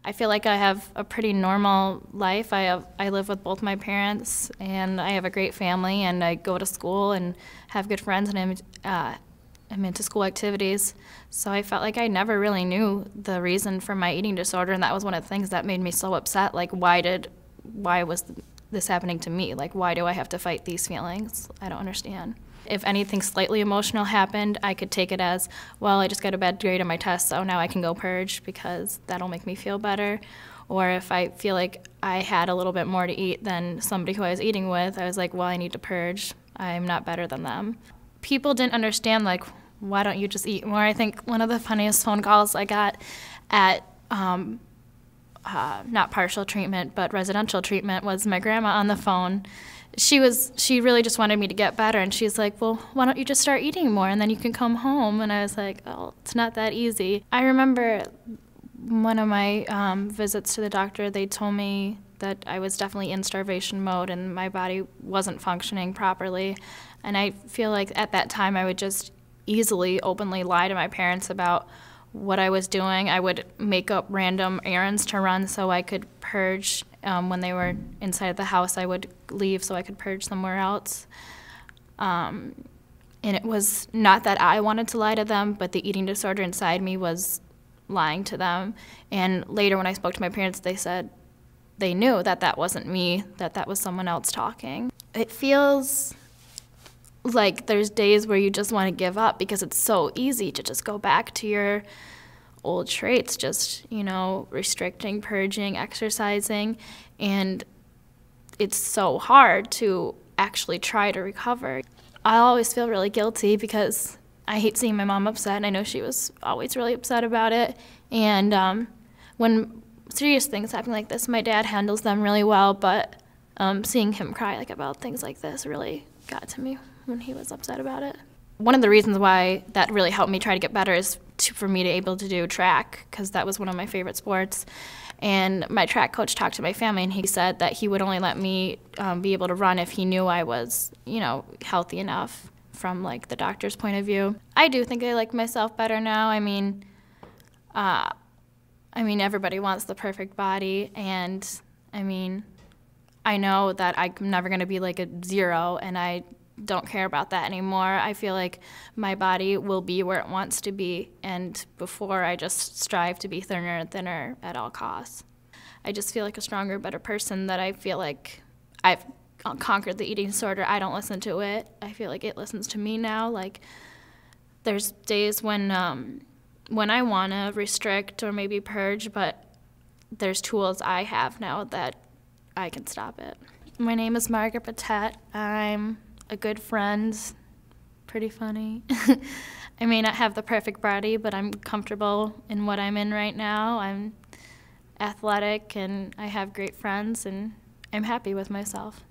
I feel like I have a pretty normal life. I live with both my parents, and I have a great family, and I go to school and have good friends, and I'm into school activities. So I felt like I never really knew the reason for my eating disorder, and that was one of the things that made me so upset. Like, why was this happening to me? Like, why do I have to fight these feelings? I don't understand. If anything slightly emotional happened, I could take it as, well, I just got a bad grade on my test, so now I can go purge because that'll make me feel better. Or if I feel like I had a little bit more to eat than somebody who I was eating with, I was like, well, I need to purge. I'm not better than them. People didn't understand, like, why don't you just eat more? I think one of the funniest phone calls I got at not partial treatment, but residential treatment was my grandma on the phone. She really just wanted me to get better, and she's like, well, why don't you just start eating more and then you can come home? And I was like, oh, it's not that easy. I remember one of my visits to the doctor, they told me that I was definitely in starvation mode and my body wasn't functioning properly. And I feel like at that time I would just easily, openly lie to my parents about what I was doing. I would make up random errands to run so I could purge. When they were inside the house, I would leave so I could purge somewhere else. And it was not that I wanted to lie to them, but the eating disorder inside me was lying to them. And later when I spoke to my parents, they said they knew that that wasn't me, that that was someone else talking. It feels like there's days where you just want to give up because it's so easy to just go back to your old traits, just, restricting, purging, exercising, and it's so hard to actually try to recover. I always feel really guilty because I hate seeing my mom upset, and I know she was always really upset about it. And when serious things happen like this, my dad handles them really well, but seeing him cry about things like this really got to me when he was upset about it. One of the reasons why that really helped me try to get better is for me to be able to do track, because that was one of my favorite sports. And my track coach talked to my family, and he said that he would only let me be able to run if he knew I was, healthy enough from the doctor's point of view. I do think I like myself better now. I mean, everybody wants the perfect body, and I know that I'm never going to be like a 0, and I don't care about that anymore. I feel like my body will be where it wants to be, and before I just strive to be thinner and thinner at all costs. I just feel like a stronger, better person, that I feel like I've conquered the eating disorder. I don't listen to it. I feel like it listens to me now. There's days when I want to restrict or maybe purge, but there's tools I have now that I can stop it. My name is Margaret Patet. I'm a good friend, pretty funny. I may not have the perfect body, but I'm comfortable in what I'm in right now. I'm athletic, and I have great friends, and I'm happy with myself.